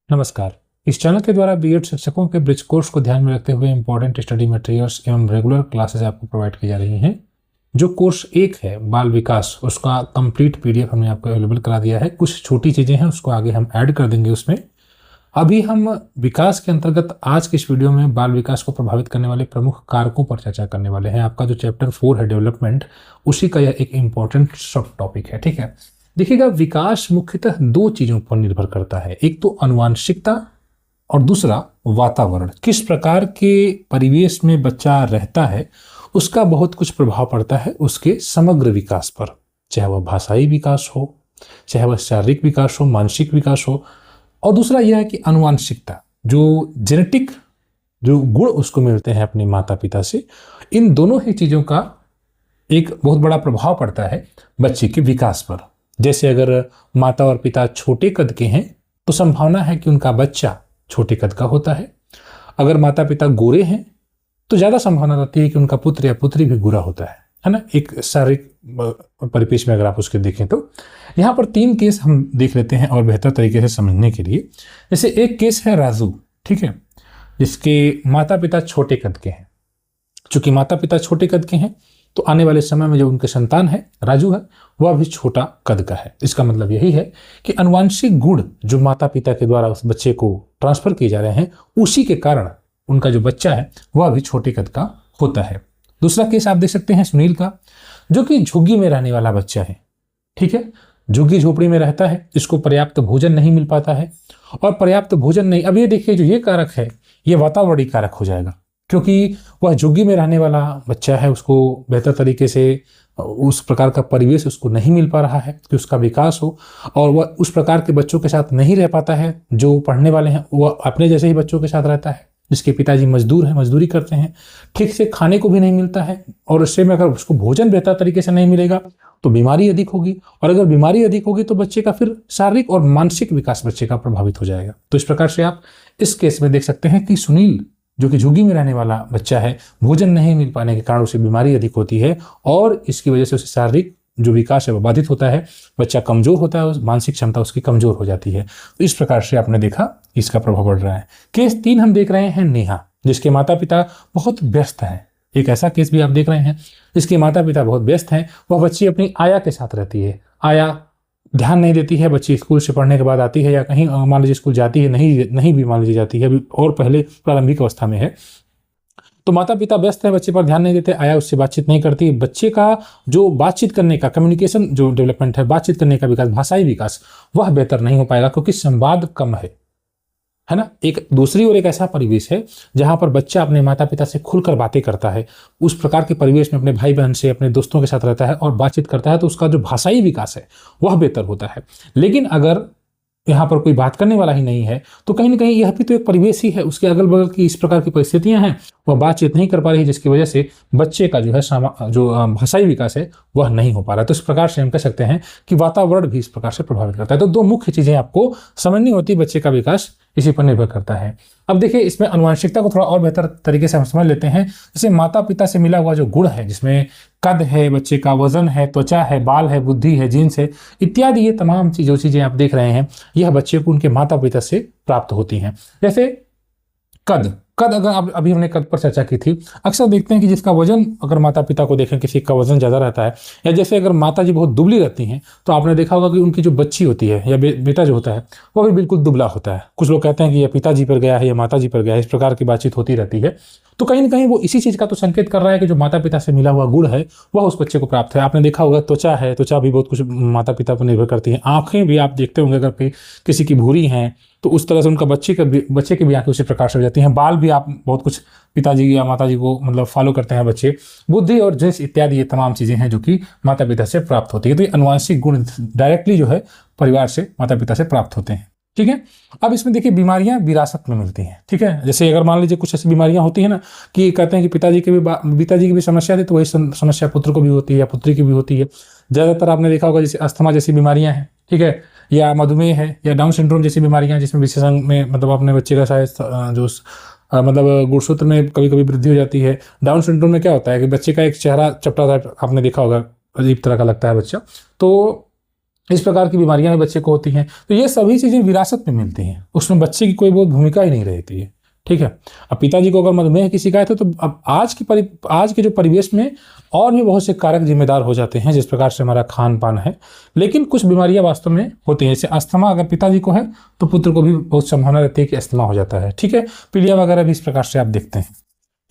नमस्कार। इस चैनल के द्वारा बीएड शिक्षकों के ब्रिज कोर्स को ध्यान में रखते हुए इंपॉर्टेंट स्टडी मटेरियल्स एवं रेगुलर क्लासेस आपको प्रोवाइड की जा रही हैं। जो कोर्स एक है बाल विकास, उसका कंप्लीट पीडीएफ हमने आपको अवेलेबल करा दिया है। कुछ छोटी चीज़ें हैं, उसको आगे हम ऐड कर देंगे उसमें। अभी हम विकास के अंतर्गत आज के इस वीडियो में बाल विकास को प्रभावित करने वाले प्रमुख कारकों पर चर्चा करने वाले हैं। आपका जो चैप्टर 4 है डेवलपमेंट, उसी का यह एक इंपॉर्टेंट सब टॉपिक है। ठीक है, देखिएगा, विकास मुख्यतः दो चीजों पर निर्भर करता है। एक तो आनुवंशिकता और दूसरा वातावरण। किस प्रकार के परिवेश में बच्चा रहता है उसका बहुत कुछ प्रभाव पड़ता है उसके समग्र विकास पर, चाहे वह भाषाई विकास हो, चाहे वह शारीरिक विकास हो, मानसिक विकास हो। और दूसरा यह है कि आनुवंशिकता, जो जेनेटिक जो गुण उसको मिलते हैं अपने माता पिता से, इन दोनों ही चीजों का एक बहुत बड़ा प्रभाव पड़ता है बच्चे के विकास पर। जैसे अगर माता और पिता छोटे कद के हैं तो संभावना है कि उनका बच्चा छोटे कद का होता है। अगर माता पिता गोरे हैं तो ज्यादा संभावना रहती है कि उनका पुत्र या पुत्री भी गोरा होता है ना। एक शारीरिक परिपेक्ष में अगर आप उसके देखें तो यहाँ पर 3 केस हम देख लेते हैं और बेहतर तरीके से समझने के लिए। जैसे एक केस है राजू, ठीक है, जिसके माता पिता छोटे कद के हैं। चूंकि माता पिता छोटे कद के हैं तो आने वाले समय में जो उनके संतान है राजू है, वह भी छोटा कद का है। इसका मतलब यही है कि आनुवंशिक गुण जो माता पिता के द्वारा उस बच्चे को ट्रांसफर किए जा रहे हैं, उसी के कारण उनका जो बच्चा है वह भी छोटे कद का होता है। दूसरा केस आप देख सकते हैं सुनील का, जो कि झुग्गी में रहने वाला बच्चा है। ठीक है, झुग्गी झोपड़ी में रहता है, इसको पर्याप्त भोजन नहीं मिल पाता है। और पर्याप्त भोजन नहीं, अब ये देखिए, जो ये कारक है ये वातावरणीय कारक हो जाएगा, क्योंकि वह झुग्गी में रहने वाला बच्चा है, उसको बेहतर तरीके से उस प्रकार का परिवेश उसको नहीं मिल पा रहा है कि उसका विकास हो। और वह उस प्रकार के बच्चों के साथ नहीं रह पाता है जो पढ़ने वाले हैं। वह अपने जैसे ही बच्चों के साथ रहता है, जिसके पिताजी मजदूर हैं, मजदूरी करते हैं, ठीक से खाने को भी नहीं मिलता है। और उससे में अगर उसको भोजन बेहतर तरीके से नहीं मिलेगा तो बीमारी अधिक होगी, और अगर बीमारी अधिक होगी तो बच्चे का फिर शारीरिक और मानसिक विकास बच्चे का प्रभावित हो जाएगा। तो इस प्रकार से आप इस केस में देख सकते हैं कि सुनील, जो कि झुग्गी में रहने वाला बच्चा है, भोजन नहीं मिल पाने के कारण उसे बीमारी अधिक होती है और इसकी वजह से उसे शारीरिक जो विकास है वह बाधित होता है। बच्चा कमजोर होता है, मानसिक क्षमता उसकी कमजोर हो जाती है। तो इस प्रकार से आपने देखा इसका प्रभाव पड़ रहा है। केस 3 हम देख रहे हैं नेहा, जिसके माता पिता बहुत व्यस्त हैं। एक ऐसा केस भी आप देख रहे हैं जिसके माता पिता बहुत व्यस्त हैं। वह बच्ची अपनी आया के साथ रहती है। आया ध्यान नहीं देती है, बच्ची स्कूल से पढ़ने के बाद आती है या कहीं मान लीजिए स्कूल जाती है, नहीं भी मान लीजिए जाती है, अभी और पहले प्रारंभिक अवस्था में है, तो माता पिता व्यस्त है, बच्चे पर ध्यान नहीं देते, आया उससे बातचीत नहीं करती। बच्चे का जो बातचीत करने का कम्युनिकेशन जो डेवलपमेंट है, बातचीत करने का विकास, भाषाई विकास, वह बेहतर नहीं हो पाएगा क्योंकि संवाद कम है ना। एक दूसरी ओर एक ऐसा परिवेश है जहां पर बच्चा अपने माता पिता से खुलकर बातें करता है, उस प्रकार के परिवेश में अपने भाई बहन से, अपने दोस्तों के साथ रहता है और बातचीत करता है, तो उसका जो भाषाई विकास है वह बेहतर होता है। लेकिन अगर यहाँ पर कोई बात करने वाला ही नहीं है तो कहीं ना कहीं यह भी तो एक परिवेश ही है, उसके अगल बगल की इस प्रकार की परिस्थितियां हैं, वह बातचीत नहीं कर पा रही है, जिसकी वजह से बच्चे का जो है जो भाषाई विकास है वह नहीं हो पा रहा है। तो इस प्रकार से हम कह सकते हैं कि वातावरण भी इस प्रकार से प्रभावित करता है। तो 2 मुख्य चीजें आपको समझनी होती है, बच्चे का विकास इसी पर निर्भर करता है। अब देखिए, इसमें आनुवंशिकता को थोड़ा और बेहतर तरीके से हम समझ लेते हैं। जैसे माता पिता से मिला हुआ जो गुण है, जिसमें कद है, बच्चे का वजन है, त्वचा है, बाल है, बुद्धि है, जीन्स है इत्यादि, ये तमाम जो चीजें आप देख रहे हैं यह बच्चे को उनके माता पिता से प्राप्त होती हैं। जैसे कद अगर आप अभी हमने कद पर चर्चा की थी, अक्सर देखते हैं कि जिसका वजन, अगर माता पिता को देखें किसी का वजन ज़्यादा रहता है, या जैसे अगर माता जी बहुत दुबली रहती हैं तो आपने देखा होगा कि उनकी जो बच्ची होती है या बेटा जो होता है वह भी बिल्कुल दुबला होता है। कुछ लोग कहते हैं कि यह पिताजी पर गया है या माता जी पर गया है, इस प्रकार की बातचीत होती रहती है। तो कहीं ना कहीं वो इसी चीज़ का तो संकेत कर रहा है कि जो माता पिता से मिला हुआ गुण है वह उस बच्चे को प्राप्त है। आपने देखा होगा त्वचा है, त्वचा भी बहुत कुछ माता पिता पर निर्भर करती है। आंखें भी आप देखते होंगे, अगर किसी की भूरी हैं तो उस तरह से उनका बच्चे की भी आंखें उसी प्रकार से हो जाती हैं। बाल भी आप बहुत कुछ पिताजी या माताजी को मतलब फॉलो करते हैं बच्चे। बुद्धि और जिन्स इत्यादि ये तमाम चीज़ें हैं जो कि माता पिता से प्राप्त होती है। तो ये आनुवंशिक गुण डायरेक्टली जो है परिवार से, माता पिता से प्राप्त होते हैं। ठीक है, अब इसमें देखिए बीमारियां विरासत में मिलती हैं। ठीक है, जैसे अगर मान लीजिए कुछ ऐसी बीमारियां होती है ना कि कहते हैं कि पिताजी की भी समस्या थी तो वही समस्या पुत्र को भी होती है या पुत्री की भी होती है। ज़्यादातर आपने देखा होगा जैसे अस्थमा जैसी बीमारियां हैं, ठीक है, या मधुमेह है, या डाउन सिंड्रोम जैसी बीमारियां, जिसमें विशेषण में मतलब अपने बच्चे का शायद जो मतलब गुणसूत्र में कभी कभी वृद्धि हो जाती है। डाउन सिंड्रोम में क्या होता है कि बच्चे का एक चेहरा चपटा टाइप आपने देखा होगा, अजीब तरह का लगता है बच्चा। तो इस प्रकार की बीमारियां भी बच्चे को होती हैं। तो ये सभी चीज़ें विरासत में मिलती हैं, उसमें बच्चे की कोई बहुत भूमिका ही नहीं रहती है। ठीक है। अब पिताजी को अगर मधुमेह की शिकायत है तो अब आज के जो परिवेश में और भी बहुत से कारक जिम्मेदार हो जाते हैं, जिस प्रकार से हमारा खान पान है। लेकिन कुछ बीमारियां वास्तव में होती हैं, जैसे अस्थमा अगर पिताजी को है तो पुत्र को भी बहुत संभावना रहती है कि अस्थमा हो जाता है। ठीक है। पीलिया वगैरह भी इस प्रकार से आप देखते हैं।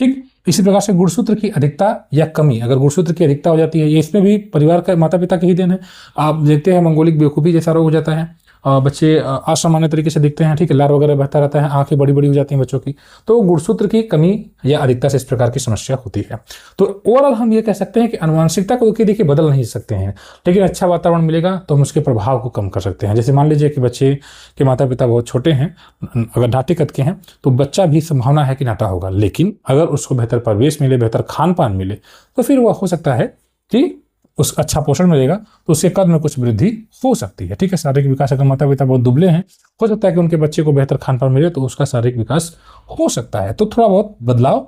ठीक। इसी प्रकार से गुणसूत्र की अधिकता या कमी, अगर गुणसूत्र की अधिकता हो जाती है, ये इसमें भी परिवार का माता पिता की ही देन है। आप देखते हैं मंगोलिक बेवकूफ़ी जैसा रोग हो जाता है, बच्चे असामान्य तरीके से दिखते हैं। ठीक है। लार वगैरह बहता रहता है, आंखें बड़ी बड़ी हो जाती हैं बच्चों की। तो गुणसूत्र की कमी या अधिकता से इस प्रकार की समस्या होती है। तो ओवरऑल हम ये कह सकते हैं कि अनुवांशिकता को देखिए बदल नहीं सकते हैं, लेकिन अच्छा वातावरण मिलेगा तो हम उसके प्रभाव को कम कर सकते हैं। जैसे मान लीजिए कि बच्चे के माता पिता बहुत छोटे हैं, अगर नाटे कद के हैं, तो बच्चा भी संभावना है कि नाटा होगा, लेकिन अगर उसको बेहतर परिवेश मिले, बेहतर खान पान मिले, तो फिर वह हो सकता है कि उस अच्छा पोषण मिलेगा तो उसके कद में कुछ वृद्धि हो सकती है। ठीक है। शारीरिक विकास, अगर माता पिता बहुत दुबले हैं, हो सकता है कि उनके बच्चे को बेहतर खान पान मिले तो उसका शारीरिक विकास हो सकता है। तो थोड़ा बहुत बदलाव,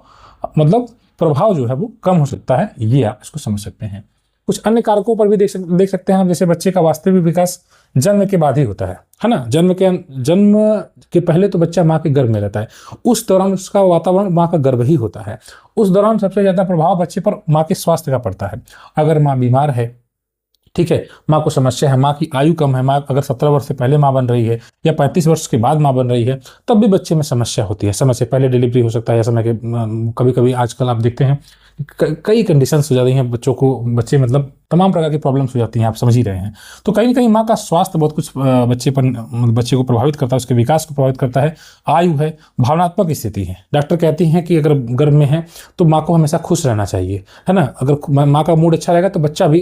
मतलब प्रभाव जो है वो कम हो सकता है, ये आप इसको समझ सकते हैं। कुछ अन्य कारकों पर भी देख सकते हैं हम, जैसे बच्चे का वास्तविक विकास जन्म के बाद ही होता है ना। जन्म के पहले तो बच्चा माँ के गर्भ में रहता है, उस दौरान उसका वातावरण माँ का गर्भ ही होता है। उस दौरान सबसे ज़्यादा प्रभाव बच्चे पर माँ के स्वास्थ्य का पड़ता है। अगर माँ बीमार है, ठीक है, माँ को समस्या है, माँ की आयु कम है, माँ अगर 17 वर्ष से पहले माँ बन रही है या 35 वर्ष के बाद माँ बन रही है, तब भी बच्चे में समस्या होती है। समय से पहले डिलीवरी हो सकता है, या समय के कभी कभी आजकल आप देखते हैं कई कंडीशंस हो जाती हैं बच्चे मतलब तमाम प्रकार की प्रॉब्लम्स हो जाती हैं, आप समझ ही रहे हैं। तो कहीं ना कहीं माँ का स्वास्थ्य बहुत कुछ बच्चे को प्रभावित करता है, उसके विकास को प्रभावित करता है। आयु है, भावनात्मक स्थिति है। डॉक्टर कहती हैं कि अगर गर्भ में है तो माँ को हमेशा खुश रहना चाहिए, है ना। अगर माँ का मूड अच्छा रहेगा तो बच्चा भी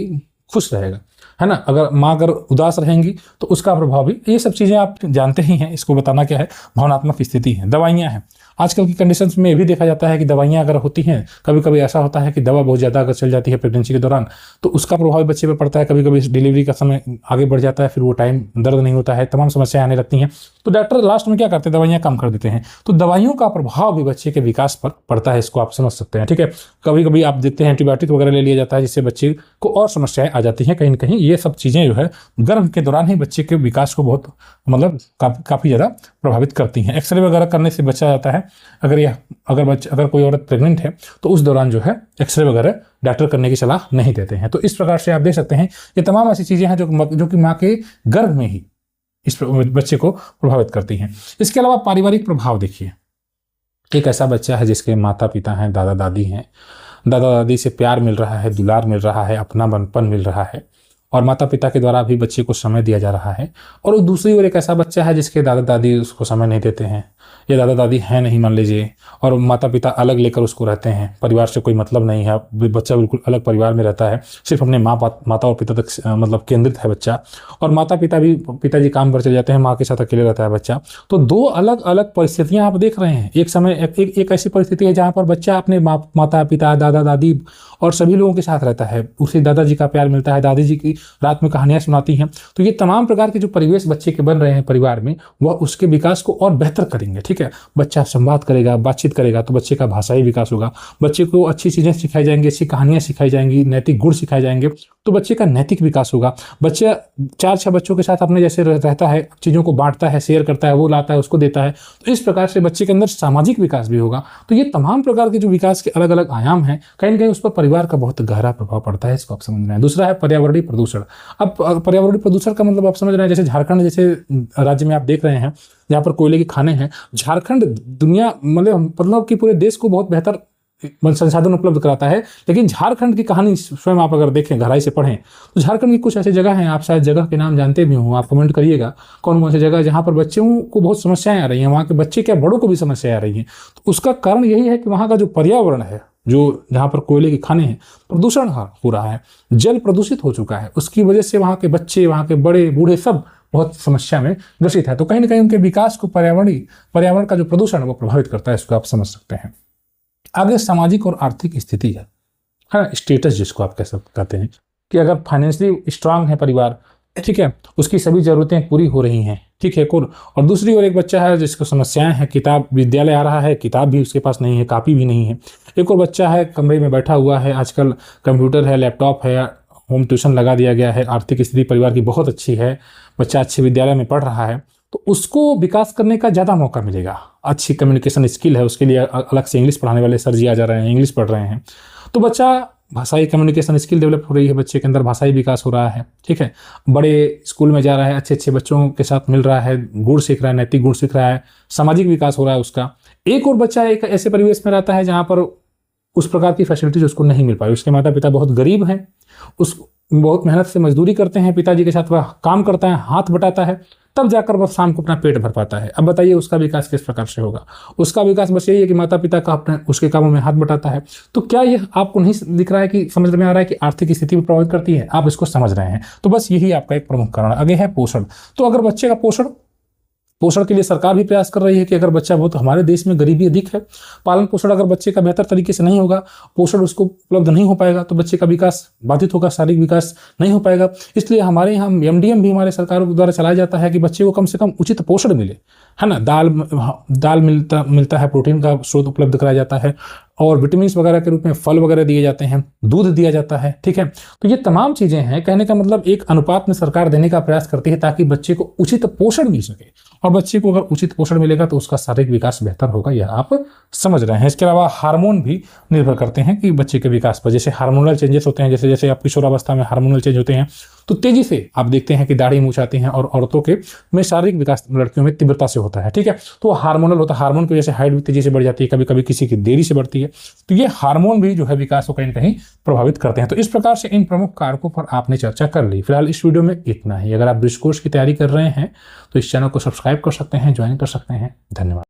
खुश रहेगा, है ना। अगर उदास रहेंगी तो उसका प्रभाव भी, ये सब चीज़ें आप जानते ही हैं। इसको बताना क्या है, भावनात्मक स्थिति है। दवाइयाँ हैं, आजकल की कंडीशंस में ये भी देखा जाता है कि दवाइयाँ अगर होती हैं, कभी कभी ऐसा होता है कि दवा बहुत ज़्यादा अगर चल जाती है प्रेगनेंसी के दौरान तो उसका प्रभाव बच्चे पर पड़ता है। कभी कभी डिलीवरी का समय आगे बढ़ जाता है, फिर वो टाइम दर्द नहीं होता है, तमाम समस्याएं आने लगती हैं। तो डॉक्टर लास्ट में क्या करते हैं, दवाइयाँ कम कर देते हैं। तो दवाइयों का प्रभाव भी बच्चे के विकास पर पड़ता है, इसको आप समझ सकते हैं। ठीक है। कभी कभी आप देखते हैं एंटीबायोटिक वगैरह ले लिया जाता है, जिससे बच्चे को और समस्याएं आ जाती हैं। कहीं ना कहीं ये सब चीज़ें जो है गर्भ के दौरान ही बच्चे के विकास को बहुत मतलब काफ़ी ज़्यादा प्रभावित करती हैं। एक्सरे वगैरह करने से बचा जाता है। अगर कोई औरत प्रेग्नेंट है तो उस दौरान जो है एक्सरे वगैरह डॉक्टर करने की सलाह नहीं देते हैं। तो इस प्रकार से आप देख सकते हैं ये तमाम ऐसी चीज़ें हैं जो कि माँ के गर्भ में ही इस बच्चे को प्रभावित करती हैं। इसके अलावा पारिवारिक प्रभाव देखिए, एक ऐसा बच्चा है जिसके माता पिता हैं, दादा दादी हैं, दादा दादी से प्यार मिल रहा है, दुलार मिल रहा है, अपनापन मिल रहा है, और माता पिता के द्वारा भी बच्चे को समय दिया जा रहा है। और दूसरी ओर एक ऐसा बच्चा है जिसके दादा दादी उसको समय नहीं देते हैं, या दादा दादी हैं नहीं मान लीजिए, और माता पिता अलग लेकर उसको रहते हैं, परिवार से कोई मतलब नहीं है, बच्चा बिल्कुल अलग परिवार में रहता है, सिर्फ अपने माता और पिता तक मतलब केंद्रित है बच्चा। और पिताजी काम पर चले जाते हैं, माँ के साथ अकेले रहता है बच्चा। तो दो अलग अलग परिस्थितियाँ आप देख रहे हैं। एक समय एक ऐसी परिस्थिति है जहाँ पर बच्चा अपने माता पिता, दादा दादी और सभी लोगों के साथ रहता है, उसे दादाजी का प्यार मिलता है, दादी जी की रात में कहानियां सुनाती हैं। तो ये तमाम प्रकार के जो परिवेश बच्चे के बन रहे हैं परिवार में, वह उसके विकास को और बेहतर करेंगे। ठीक है। बच्चा संवाद करेगा, बातचीत करेगा तो बच्चे का भाषाई विकास होगा, बच्चे को अच्छी चीज़ें सिखाई जाएंगी, अच्छी कहानियां सिखाई जाएंगी, नैतिक गुण सिखाए जाएंगे, तो बच्चे का नैतिक विकास होगा। बच्चा 4-6 बच्चों के साथ अपने जैसे रहता है, चीज़ों को बांटता है, शेयर करता है, वो लाता है, उसको देता है। तो इस प्रकार से बच्चे के अंदर सामाजिक विकास भी होगा। तो ये तमाम प्रकार के जो विकास के अलग अलग आयाम हैं, कहीं ना कहीं उस पर परिवार का बहुत गहरा प्रभाव पड़ता है, इसको आप समझ रहे हैं। दूसरा है पर्यावरणीय प्रदूषण। अब पर्यावरणीय प्रदूषण का मतलब आप समझ रहे हैं, जैसे झारखंड जैसे राज्य में आप देख रहे हैं जहाँ पर कोयले के खाने हैं। झारखंड दुनिया मतलब कि पूरे देश को बहुत बेहतर संसाधन उपलब्ध कराता है, लेकिन झारखंड की कहानी स्वयं आप अगर देखें, गहराई से पढ़ें, तो झारखंड की कुछ ऐसी जगह हैं, आप शायद जगह के नाम जानते भी हों, आप कमेंट करिएगा कौन कौन सी जगह जहाँ पर बच्चों को बहुत समस्याएं आ रही हैं, वहाँ के बच्चे क्या बड़ों को भी समस्याएं आ रही हैं। तो उसका कारण यही है कि वहाँ का जो पर्यावरण है, जो जहाँ पर कोयले के खाने हैं, प्रदूषण हो रहा है, जल प्रदूषित हो चुका है, उसकी वजह से वहाँ के बच्चे, वहाँ के बड़े बूढ़े सब बहुत समस्या में ग्रसित है। तो कहीं ना कहीं उनके विकास को पर्यावरण का जो प्रदूषण है वो प्रभावित करता है, इसको आप समझ सकते हैं। आगे सामाजिक और आर्थिक स्थिति है ना, स्टेटस जिसको आप कहते हैं, कि अगर फाइनेंशियली स्ट्रांग है परिवार, ठीक है, उसकी सभी जरूरतें पूरी हो रही हैं, ठीक है। और दूसरी ओर एक बच्चा है जिसको समस्याएं हैं, किताब विद्यालय आ रहा है, किताब भी उसके पास नहीं है, कापी भी नहीं है। एक और बच्चा है कमरे में बैठा हुआ है, आजकल कंप्यूटर है, लैपटॉप है, होम ट्यूशन लगा दिया गया है, आर्थिक स्थिति परिवार की बहुत अच्छी है, बच्चा अच्छे विद्यालय में पढ़ रहा है, तो उसको विकास करने का ज़्यादा मौका मिलेगा। अच्छी कम्युनिकेशन स्किल है, उसके लिए अलग से इंग्लिश पढ़ाने वाले सर जी आ जा रहे हैं, इंग्लिश पढ़ रहे हैं, तो बच्चा भाषाई कम्युनिकेशन स्किल डेवलप हो रही है, बच्चे के अंदर भाषाई विकास हो रहा है। ठीक है, बड़े स्कूल में जा रहा है, अच्छे अच्छे बच्चों के साथ मिल रहा है, गुण सीख रहा है, नैतिक गुण सीख रहा है, सामाजिक विकास हो रहा है उसका। एक और बच्चा एक ऐसे परिवेश में रहता है जहाँ पर उस प्रकार की फैसिलिटीज उसको नहीं मिल पाई, उसके माता पिता बहुत गरीब हैं, उस बहुत मेहनत से मजदूरी करते हैं, पिताजी के साथ वह काम करता है, हाथ बटाता है, तब जाकर वह शाम को अपना पेट भर पाता है। अब बताइए उसका विकास किस प्रकार से होगा? उसका विकास बस यही है कि माता पिता का अपने उसके कामों में हाथ बटाता है। तो क्या यह आपको नहीं दिख रहा है कि समझ में आ रहा है कि आर्थिक स्थिति भी प्रभावित करती है? आप इसको समझ रहे हैं, तो बस यही आपका एक प्रमुख कारण। आगे है पोषण। तो अगर बच्चे का पोषण के लिए सरकार भी प्रयास कर रही है कि अगर बच्चा बहुत, हमारे देश में गरीबी अधिक है, पालन पोषण अगर बच्चे का बेहतर तरीके से नहीं होगा, पोषण उसको उपलब्ध नहीं हो पाएगा, तो बच्चे का विकास बाधित होगा, शारीरिक विकास नहीं हो पाएगा। इसलिए हमारे यहाँ MDM भी हमारे सरकारों द्वारा चलाया जाता है कि बच्चे को कम से कम उचित पोषण मिले, है ना। दाल मिलता है, प्रोटीन का स्रोत उपलब्ध कराया जाता है, और विटामिन वगैरह के रूप में फल वगैरह दिए जाते हैं, दूध दिया जाता है। ठीक है, तो ये तमाम चीजें हैं, कहने का मतलब एक अनुपात में सरकार देने का प्रयास करती है ताकि बच्चे को उचित पोषण मिल सके, और बच्चे को अगर उचित पोषण मिलेगा तो उसका शारीरिक विकास बेहतर होगा, यह आप समझ रहे हैं। इसके अलावा हार्मोन भी निर्भर करते हैं कि बच्चे के विकास पर, जैसे हार्मोनल चेंजेस होते हैं, जैसे जैसे आप किशोरावस्था में हार्मोनल चेंज होते हैं तो तेजी से आप देखते हैं कि दाढ़ी मूंछ आती हैं, और औरतों के में शारीरिक विकास लड़कियों में तीव्रता से होता है। ठीक है, तो हार्मोनल होता है, हार्मोन की वजह से हाइट भी तेजी से बढ़ जाती है, कभी कभी किसी की देरी से बढ़ती है, तो ये हार्मोन भी जो है विकास को कहीं ना कहीं प्रभावित करते हैं। तो इस प्रकार से इन प्रमुख कारकों पर आपने चर्चा कर ली। फिलहाल इस वीडियो में इतना ही। अगर आप ब्रिज कोर्स की तैयारी कर रहे हैं तो इस चैनल को सब्सक्राइब कर सकते हैं, ज्वाइन कर सकते हैं। धन्यवाद।